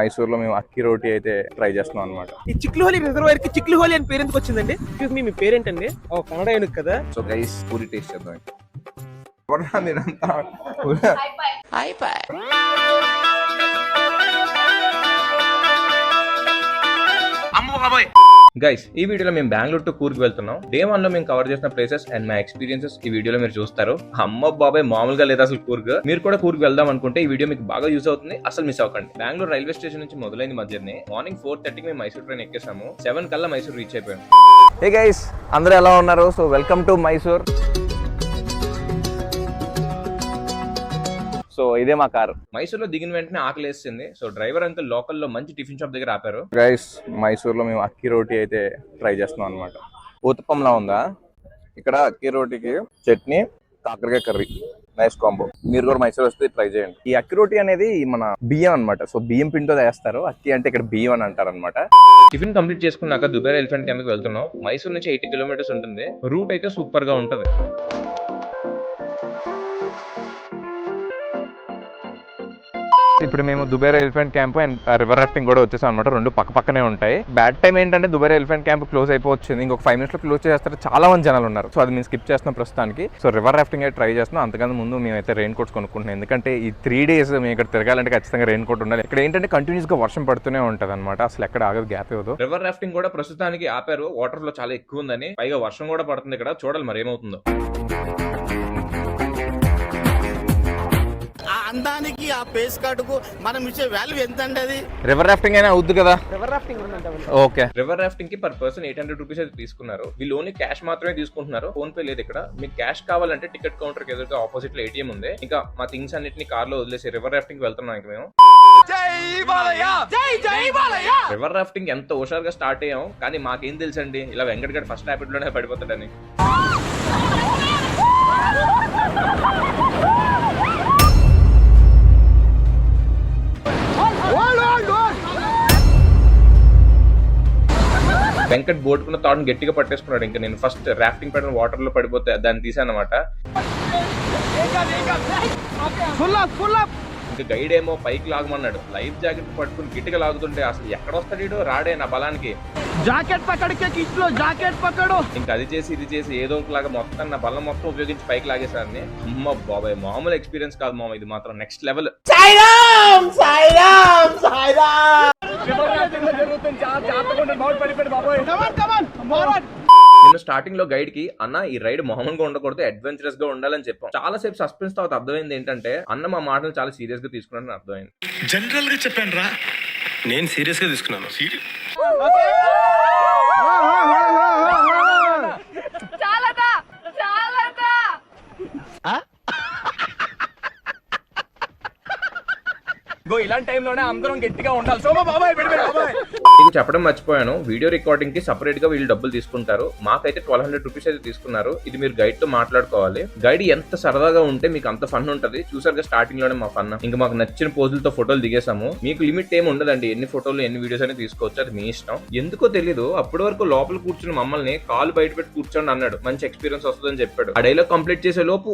మైసూర్లో మేము అక్కి రోటీ అయితే ట్రై చేస్తున్నాం అనమాట. ఈ చిక్లుహోలి రిజర్వాయర్ కి చిక్లుహోలి అని పేరు ఎందుకు వచ్చిందండి? ఎక్స్క్యూజ్ మీ పేరేంటండి? ఓ కన్నడ ఏనుగు కదా. సో గైస్ పూరి టేస్ట్ చేద్దాం. గైస్ ఈ వీడియోలో మేము బెంగళూరు టు కూర్గ్ వెళ్తున్నాం. డే 1 లో మేము కవర్ చేసిన ప్లేసెస్ అండ్ మా ఎక్స్పీరియన్సెస్ ఈ వీడియోలో మీరు చూస్తారు. అమ్మ బాబాయ్ మామూలుగా లేదు అసలు కూర్గ్. మీరు కూడా కూర్గ్ వెళ్దాం అనుకుంటే ఈ వీడియో మీకు బాగా యూజ్ అవుతుంది, అసలు మిస్ అవ్వకండి. బెంగళూరు రైల్వే స్టేషన్ నుంచి మొదలైంది మా జర్నీ. మార్నింగ్ 4:30కి మేము మైసూర్ ట్రైన్ ఎక్కేసాము. 7 కల్లా మైసూర్ రీచ్ అయిపోయాం. హే గైస్ అందరూ ఎలా ఉన్నారు? So welcome to Mysore. So ఇదే మా కారు. మైసూర్లో దిగిన వెంటనే ఆకలి వేసింది. సో డ్రైవర్ అంకుల్ లోకల్లో మంచి టిఫిన్ షాప్ దగ్గర ఆపారు. గైస్ మైసూర్లో మేము అక్కి రోటీ అయితే ట్రై చేస్తున్నాం అనమాట. ఊతప్పంలా ఉందా? ఇక్కడ అక్కి రోటీకి చట్నీ, కాకరకాయ కర్రీ, నైస్ కాంబో. మీరు కూడా మైసూర్ వస్తే ట్రై చేయండి. ఈ అక్కి రోటీ అనేది మన బియ్యం అనమాట. సో బియ్యం పిండితో వేస్తారు. అక్కి అంటే ఇక్కడ బియ్యం అని అంటారు అనమాట. టిఫిన్ కంప్లీట్ చేసుకున్నాక దుబాయ్ ఎలిఫెంట్ క్యాంప్కి వెళ్తున్నాం. మైసూర్ నుంచి 80 కిలోమీటర్స్ ఉంటుంది. రూట్ అయితే సూపర్ గా ఉంటది. ఇప్పుడు మేము Dubai elephant camp and river rafting కూడా వచ్చేసాం అనమాట. రెండు పక్కనే ఉంటాయి. బ్యాడ్ టైం ఏంటంటే దుబాయ్ ఎలిఫెంట్ క్యాంప్ క్లోజ్ అయిపోవచ్చింది. ఇంకొక 5 minutes లో క్లోజ్ చేస్తారు. చాలా మంది జనాలు ఉన్నారు. సో అది మేము స్కిప్ చేస్తున్నాం ప్రస్తుతానికి. సో రివర్ రాఫ్టింగ్ అయితే ట్రై చేస్తున్నాం. అంతకన్నా ముందు మేమైతే రెయిన్ కోట్స్ కొనుక్కుంటున్నాం. ఎందుకంటే ఈ 3 days మేము ఇక్కడ తిరగాలంటే ఖచ్చితంగా రెయిన్ కోట్ ఉండాలి. ఇక్కడ ఏంటంటే కంటిన్యూస్ గా వర్షం పడుతూనే ఉంటది అనమాట. అసలు ఎక్కడ ఆగదు, గ్యాప్ ఇవ్వదు. రివర్ రాఫ్టింగ్ కూడా ప్రస్తుతానికి ఆపారు. వాటర్ లో చాలా ఎక్కువ ఉందని, పైగా వర్షం కూడా పడుతుంది ఇక్కడ. చూడాలి మరి ఏమవుతుందో. అందానికి ఆ పేస్ కార్డుకు మనం ఇచ్చే వాల్యూ ఎంత అండి? అది రివర్ రాఫ్టింగ్ అయినా అవుద్దు కదా. River rafting okay. River rafting కి పర్ పర్సన్ 800 రూపీస్ అయితే తీసుకున్నారు. వీళ్ళు ఓన్లీ క్యాష్ మాత్రమే తీసుకుంటున్నారు. ఫోన్ పే లేదు ఇక్కడ. మీకు క్యాష్ కావాలంటే టికెట్ కౌంటర్ కి ఎదురుగా ఆపోజిట్ లో ATM ఉంది. ఇంకా మా థింగ్స్ అన్నిటిని కార్ లో వదిలేసి రివర్ రాఫ్టింగ్ వెళ్తున్నాం. ఇంకా మేము రివర్ రాఫ్టింగ్ ఎంత హుషారుగా స్టార్ట్ అయ్యాం. కానీ మాకేం తెలుసండి ఇలా వెంకట్ గడ్ ఫస్ట్ ర్యాపిడ్ లోనే పడిపోతాడని. వెంకట్ బోటుకున్న తాడును గట్టిగా పట్టేసుకున్నాడు. ఇంకా నేను ఫస్ట్ రాఫ్టింగ్ పడిన వాటర్ లో పడిపోతే దాన్ని తీసానమాట. ఇంకా గైడ్ ఏమో పైకి లాగమన్నాడు. లైఫ్ జాకెట్ పట్టుకుని గిట్టిగా లాగుతుంటే అసలు ఎక్కడ వస్తాడు రాడే నా బలానికి. జాకెట్ పక్కడికే కిట్లో జాకెట్ పక్కడు. ఇంకా అది చేసి ఇది చేసి ఏదో ఒకలాగా మొత్తం నా బలం మొత్తం ఉపయోగించి పైకి లాగేసారని. అమ్మ బాబాయ్ మామూలు ఎక్స్పీరియన్స్ కాదు మామ, ఇది మాత్రం నెక్స్ట్ లెవెల్. నేను స్టార్టింగ్ లో గైడ్ కి అన్న ఈ రైడ్ మామూలుగా ఉండకూడదు, అడ్వెంచరస్ గా ఉండాలని చెప్పాం. చాలా సేపు సస్పెన్స్ తర్వాత అర్థమైంది ఏంటంటే అన్న మా మాటలు చాలా సీరియస్ గా తీసుకున్నాను అర్థమైంది. జనరల్ గా చెప్పాను రా, నేను సీరియస్ గా తీసుకున్నాను. ఇలాంటి టైంలోనే అందరం గట్టిగా ఉండాలి. మీకు చెప్పడం మర్చిపోయాను, వీడియో రికార్డింగ్ కి సపరేట్ గా వీళ్ళు డబ్బులు తీసుకుంటారు. మాకైతే 1200 రూపీస్ అయితే తీసుకున్నారు. ఇది మీరు గైడ్ తో మాట్లాడుకోవాలి. గైడ్ ఎంత సరదాగా ఉంటే మీకు అంత ఫన్ ఉంటది. చూసారుగా స్టార్టింగ్ లోనే మా ఫన్. ఇంకా మాకు నచ్చిన పోజులతో ఫోటోలు దిగేసాము. మీకు లిమిట్ ఏమి ఉండదండి, ఎన్ని ఫోటోలు ఎన్ని వీడియోస్ అని తీసుకోవచ్చు, అది మీ ఇష్టం. ఎందుకో తెలీదు అప్పటి వరకు లోపల కూర్చుని మమ్మల్ని కాలు బయట పెట్టి కూర్చోండి అన్నాడు. మంచి ఎక్స్పీరియన్స్ వస్తుందని చెప్పాడు. ఆ డైలాగ్ కంప్లీట్ చేసే లోపు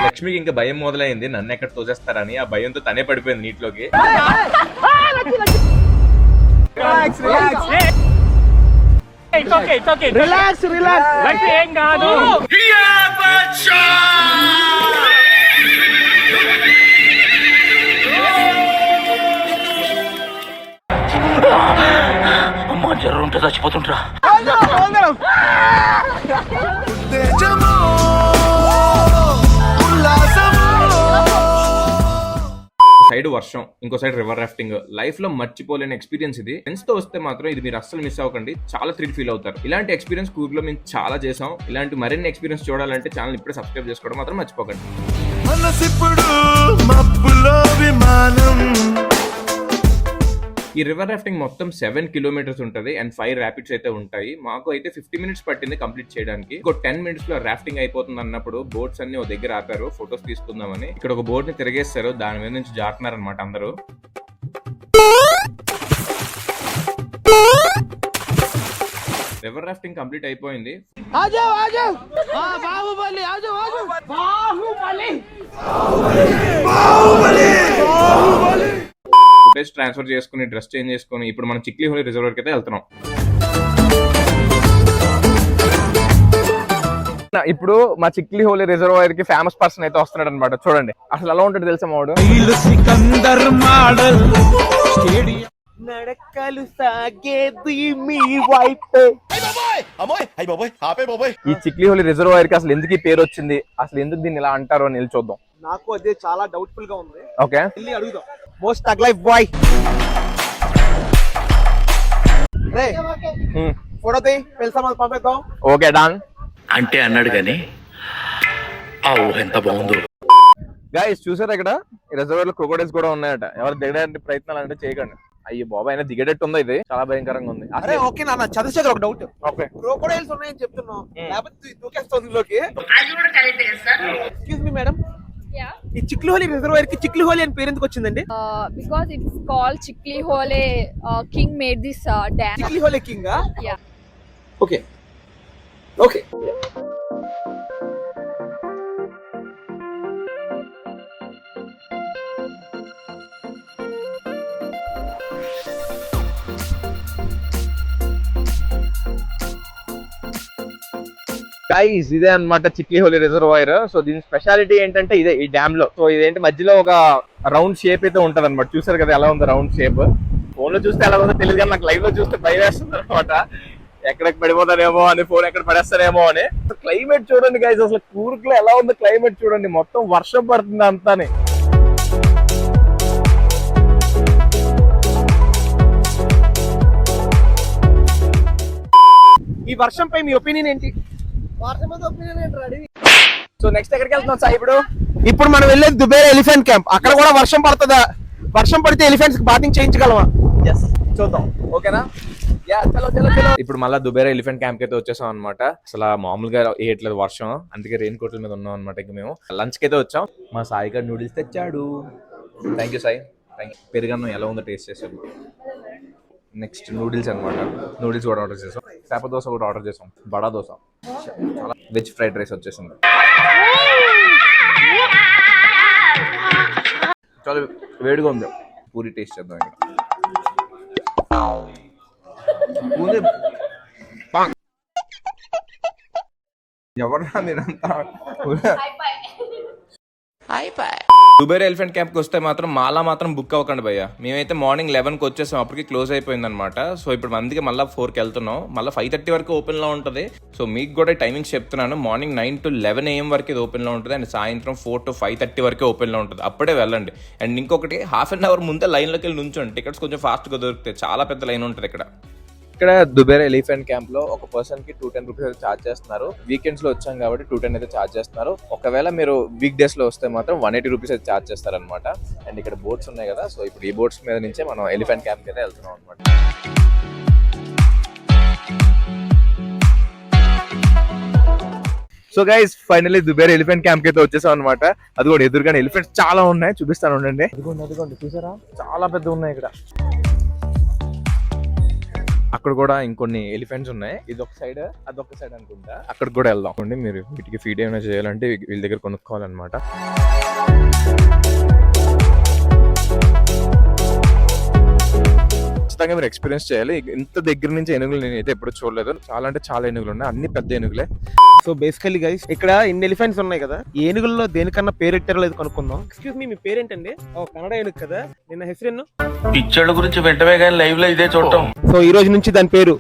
లక్ష్మికి ఇంకా భయం మొదలైంది, నన్ను ఎక్కడ తోసేస్తారని. ఆ భయంతో తనే పడిపోయింది నీటిలోకి. ఏం కాదు. అమ్మా జ్వరం ఉంటే చచ్చిపోతుంటా. సైడ్ వర్షం, ఇంకో సైడ్ రివర్ రాఫ్టింగ్. లైఫ్ లో మర్చిపోలేని ఎక్స్పీరియన్స్ ఇది. ఫ్రెండ్స్ తో వస్తే మాత్రం ఇది మీరు అస్సలు మిస్ అవ్వకండి, చాలా థ్రిల్ ఫీల్ అవుతారు. ఇలాంటి ఎక్స్పీరియన్స్ కూర్గ్ లో మేము చాలా చేసాం. ఇలాంటి మరిన్ని ఎక్స్పీరియన్స్ చూడాలంటే ఛానల్ ఇప్పుడే సబ్స్క్రైబ్ చేసుకోవడం మాత్రం మర్చిపోకండి. ఈ రివర్ రాఫ్టింగ్ మొత్తం 7 kilometers ఉంటుంది అండ్ 5 rapids అయితే ఉంటాయి. మాకు అయితే 50 minutes పట్టింది కంప్లీట్ చేయడానికి. ఇంకో 10 minutes లో రాఫ్టింగ్ అయిపోతుంది అన్నప్పుడు బోట్స్ అన్ని ఒక దగ్గర ఆపారు ఫొటోస్ తీసుకుందామని. ఇక్కడ ఒక బోట్ ని తిరిగేస్తారు, దాని మీద నుంచి జారుతున్నారు అనమాట అందరూ. రివర్ రాఫ్టింగ్ కంప్లీట్ అయిపోయింది. ప్లేస్ ట్రాన్స్ఫర్ చేసుకుని డ్రెస్ చేంజ్ చేసుకుని ఇప్పుడు మనం చిక్లీ హోలీ రిజర్వాయర్ అయితే వెళ్తున్నాం. ఇప్పుడు మా చిక్లీ హోలీ రిజర్వాయర్ కి ఫేమస్ పర్సన్ అయితే వస్తున్నాడు అనమాట. చూడండి అసలు ఎలా ఉంటుంది తెలుసా మావాడు. నడకలు సాగేది మీ వైపే. ఈ చిక్లీ హోలీ రిజర్వాయర్ కి అసలు ఎందుకు ఈ పేరు వచ్చింది, అసలు ఎందుకు దీన్ని ఇలా అంటారు అని చూద్దాం. నాకు అదే చాలా డౌట్ఫుల్ గా ఉంది. ఓకే వెళ్ళి అడుగుదాం. మోస్ట్ తగ్ లైఫ్ బాయ్ రే ఫోటో తీ పెళ్లి పంపిద్దాం. ఓకే డన్ అంటే అన్నాడు కానీ ఆ ఊహ ఎంత బాగుందో. గైస్ చూసారా ఇక్కడ రిజర్వాయర్ లో క్రొకోడైల్స్ కూడా ఉన్నాయట. ఎవరు దిగడానికి ప్రయత్నాలు అంటే చేయకండి. అయ్యి బాబా అయినా దిగేటట్టు ఉంది. ఇది చాలా భయంకరంగా ఉంది. అరే ఓకే నాన్న చంద్రశేఖర్ ఒక డౌట్. ఓకే క్రోకోడైల్స్ ఉన్నాయని చెప్తున్నావు, లేకపోతే దూకేస్తుంది ఇందులోకి. ఎక్స్క్యూజ్ మీ మేడం, Yeah, ఈ చిక్లీ హోలీ రిజర్వాయర్ కి చిక్లీ హోలీ అని పేరు ఎందుకు వచ్చిందండి? because it's called Chikli Hole. King made this dam. Chiklihole king. Yeah. Okay okay guys ఇదే అన్నమాట చిక్లీ హోలీ రిజర్వాయర్. సో దీని స్పెషాలిటీ ఏంటంటే ఇదే ఈ డ్యామ్ లో. సో ఇదేంటి మధ్యలో ఒక రౌండ్ షేప్ అయితే ఉంటది అనమాట. చూసారు కదా ఎలా ఉంది రౌండ్ షేప్. ఫోన్ లో చూస్తే ఎలా ఉందో తెలియదు కానీ నాకు లైవ్ లో చూస్తే భయం వేస్తుంది అనమాట. ఎక్కడికి పడిపోతానేమో అని, ఫోన్ ఎక్కడ పడేస్తానేమో అని. క్లైమేట్ చూడండి గైస్, అసలు కూర్గ్లో ఎలా ఉంది క్లైమేట్ చూడండి. మొత్తం వర్షం పడుతుంది అంతానే. ఈ వర్షంపై మీ ఒపీనియన్ ఏంటి? సో నెక్స్ట్ ఎక్కడికి వెళ్తున్నాం సార్ ఇప్పుడు? ఇప్పుడు మనం వెళ్ళేది దుబేరా ఎలిఫెంట్ క్యాంప్. అక్కడ కూడా వర్షం పడుతుందా? వర్షం పడితే ఎలిఫెంట్స్ కి బాతింగ్ చేయించగలమా? చూద్దాం. ఓకేనా? చలో చలో చలో. ఇప్పుడు మళ్ళీ దుబేరా ఎలిఫెంట్ క్యాంప్ అయితే వచ్చేసాం అనమాట. అసలు మామూలుగా వేయట్లేదు వర్షం, అందుకే రెయిన్ కోట్ల మీద ఉన్నాం అనమాట. ఇక మేము లంచ్ కి అయితే వచ్చాం. మా సాయి గారు నూడిల్స్ తెచ్చాడు. Thank you Sai, thank you. పెరుగన్నం ఎలా ఉందో టేస్ట్ చేసాము. నెక్స్ట్ నూడిల్స్ అనమాట. నూడిల్స్ కూడా ఆర్డర్ చేసాం. చేప దోశ కూడా ఆర్డర్ చేసాం. బడా దోశ, చాలా వెజ్ ఫ్రైడ్ రైస్ వచ్చేసింది. చాలా వేడిగా ఉంది. పూరి టేస్ట్ చేద్దాం. ఇక్కడ పూరి ఎవరా మీరంతా? దుబేరా ఎలిఫెంట్ క్యాంప్ కి వస్తే మాత్రం మాలా మాత్రం బుక్ అవ్వకండి భయ్య. మేమైతే మార్నింగ్ 11కి వచ్చేసాం, అప్పటికి క్లోజ్ అయిపోయింది అనమాట. సో ఇప్పుడు మందికి మళ్ళీ 4కి వెళ్తున్నాం. మళ్ళీ 5:30 వరకు ఓపెన్ లో ఉంటుంది. సో మీకు కూడా టైమింగ్స్ చెప్తున్నాను. మార్నింగ్ 9 to 11 AM వరకు ఇది ఓపెన్ లో ఉంటుంది. అండ్ సాయంత్రం 4 to 5:30 వరకు ఓపెన్ లో ఉంటుంది. అప్పుడే వెళ్ళండి. అండ్ ఇంకొకటి హాఫ్ అన్ అవర్ ముందే లైన్ లోకి వెళ్ళి నుంచోండి. టికెట్స్ కొంచెం ఫాస్ట్ గా దొరుకుతాయి. చాలా పెద్ద లైన్ ఉంటుంది ఇక్కడ. ఇక్కడ దుబేరా ఎలిఫెంట్ క్యాంప్ లో ఒక పర్సన్ కి 210 రూపీస్ అయితే ఛార్జ్ చేస్తున్నారు. వీకెండ్స్ లో వచ్చాం కాబట్టి 210 అయితే ఛార్జ్ చేస్తున్నారు. ఒకవేళ మీరు వీక్ డేస్ లో వస్తే మాత్రం 180 రూపీస్ అయితే ఛార్జ్ చేస్తారు అనమాట. అండ్ ఇక్కడ బోట్స్ ఉన్నాయి కదా, సో ఇప్పుడు ఈ బోట్స్ మీద నుంచే మనం ఎలిఫెంట్ క్యాంప్ అయితే వెళ్తున్నాం అనమాట. So guys finally Dubare elephant camp కి అయితే వచ్చేసాం అనమాట. అది కూడా ఎదురుగానే ఎలిఫెంట్స్ చాలా ఉన్నాయి, చూపిస్తాను ఉండండి. అదిగోండి చూసారా, చాలా పెద్ద ఉన్నాయి ఇక్కడ. అక్కడ కూడా ఇంకొన్ని ఎలిఫెంట్స్ ఉన్నాయి. ఇది ఒక సైడ్, అదొక సైడ్ అనుకుంటా. అక్కడ కూడా వెళ్దాం. మీరు వీటికి ఫీడ్ ఏమైనా చేయాలంటే వీళ్ళ దగ్గర కొనుక్కోవాలన్నమాట. ఖచ్చితంగా మీరు ఎక్స్పీరియన్స్ చేయాలి. ఇంత దగ్గర నుంచి ఏనుగులు నేనైతే ఎప్పుడు చూడలేదు. చాలా అంటే చాలా ఏనుగులు ఉన్నాయి, అన్ని పెద్ద ఏనుగులే. సో బేసికల్లీ గైస్ ఇక్కడ ఇన్ని ఎలిఫెంట్స్ ఉన్నాయి కదా, ఏనుగుల్లో దేనికన్నా పేరెట్టారో లేదు కనుక్కుందాం. ఎక్స్క్యూజ్ మీ పేరేంటండి? కన్నడ ఏనుగు కదా, నిన్న హెసరెన్ను పిచ్చోళ్ళ గురించి వెంటనే కానీ లైవ్ లో ఇదే చూడటం. సో ఈ రోజు నుంచి దాని పేరు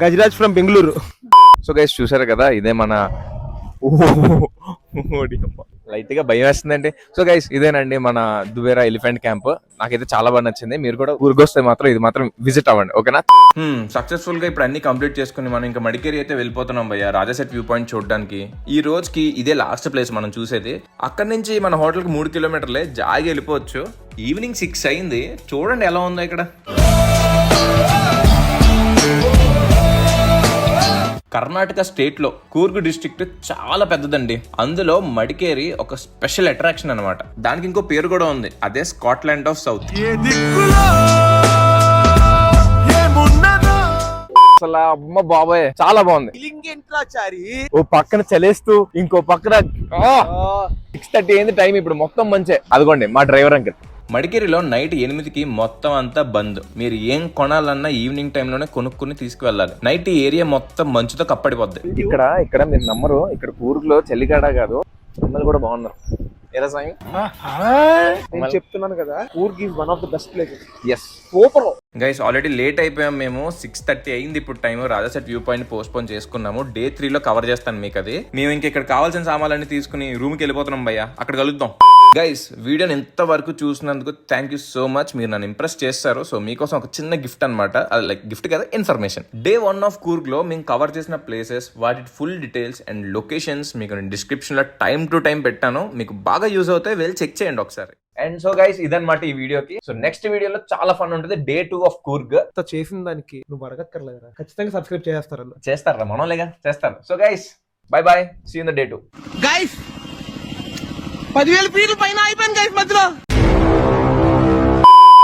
Gajraj from Bengaluru. So guys చూసారు కదా, ఇదే మన లైట్ గా భయం వేస్తుందండి. సో గైస్ ఇదేనండి మన దుబేరా ఎలిఫెంట్ క్యాంప్. నాకైతే చాలా బాగా నచ్చింది. మీరు కూడా ఊరికొస్తే మాత్రం ఇది మాత్రం విజిట్ అవ్వండి. ఓకేనా? సక్సెస్ఫుల్ గా ఇప్పుడు అన్ని కంప్లీట్ చేసుకుని మనం ఇంకా మడికేరి అయితే వెళ్ళిపోతున్నాం భయ్య, రాజాసెట్ వ్యూ పాయింట్ చూడడానికి. ఈ రోజుకి ఇదే లాస్ట్ ప్లేస్ మనం చూసేది. అక్కడ నుంచి మన హోటల్ కి 3 కిలోమీటర్లే, జాయిగా వెళ్ళిపోవచ్చు. ఈవినింగ్ 6 అయింది. చూడండి ఎలా ఉందో ఇక్కడ. కర్ణాటక స్టేట్ లో కూర్గ్ డిస్ట్రిక్ట్ చాలా పెద్దదండి. అందులో మడికేరి ఒక స్పెషల్ అట్రాక్షన్ అన్నమాట. దానికి ఇంకో పేరు కూడా ఉంది, అదే స్కాట్లాండ్ ఆఫ్ సౌత్. అసలు అమ్మ బాబాయ్ చాలా బాగుంది. ఓ పక్కన చలేస్తూ ఇంకో పక్కన 6:30 అయింది టైం. ఇప్పుడు మొత్తం మంచే. అదిగోండి మా డ్రైవర్ అంకిల్ మడికేరిలో నైట్ 8కి మొత్తం అంతా బంద్. మీరు ఏం కొనాలన్నా ఈవినింగ్ టైంలోనే కొనుక్కుని తీసుకువెళ్ళాలి. నైట్ ఈ ఏరియా మొత్తం మంచుతో కప్పడిపోద్ది. ఇక్కడ మీరు నమ్మరు, ఇక్కడ కూర్గ్లో చలిగాడ కాదు, అమ్మలు కూడా బాగున్నారు. ఎలా సాయం? నేను చెప్తున్నాను కదా, Coorg is one of the best places. Yes super. Guys already late అయిపోయాం మేము. 6:30 అయింది ఇప్పుడు time. Raja's Seat view point postpone చేసుకున్నాము. Day 3లో కవర్ చేస్తాను మీకు అది. మేము ఇంక ఇక్కడ కావాల్సిన సామాన్లన్నీ తీసుకుని రూమ్ కి వెళ్ళిపోతున్నాం భయ్య. అక్కడ కలుద్దాం. గైస్ వీడియోని ఇంతవరకు చూసినందుకు థ్యాంక్ యూ సో మచ్. మీరు నన్ను ఇంప్రెస్ చేస్తారు. సో మీకోసం ఒక చిన్న గిఫ్ట్ అనమాట. అది లైక్ గిఫ్ట్ కదా, ఇన్ఫర్మేషన్. Day 1 ఆఫ్ కూర్గ్ లో మేము కవర్ చేసిన ప్లేసెస్, వాటి ఫుల్ డీటెయిల్స్ అండ్ లొకేషన్స్ మీకు నేను డిస్క్రిప్షన్ లో టైం టు టైం పెట్టాను. మీకు బాగా యూజ్ అవుతాయి, వెళ్ళి చెక్ చేయండి ఒకసారి. అండ్ సో గైస్ ఇదన్నమాట ఈ వీడియోకి. సో నెక్స్ట్ వీడియోలో చాలా ఫన్ ఉంటుంది. Day 2 of Coorg. చేసిన దానికి నువ్వు అడగక్కర్లేదురా, ఖచ్చితంగా సబ్స్క్రైబ్ చేస్తారు. చేస్తారా? మనోలేగా చేస్తారు. So guys bye bye, see in the Day 2. Guys 10,000 ఫీట్ల పైన అయిపోయింది.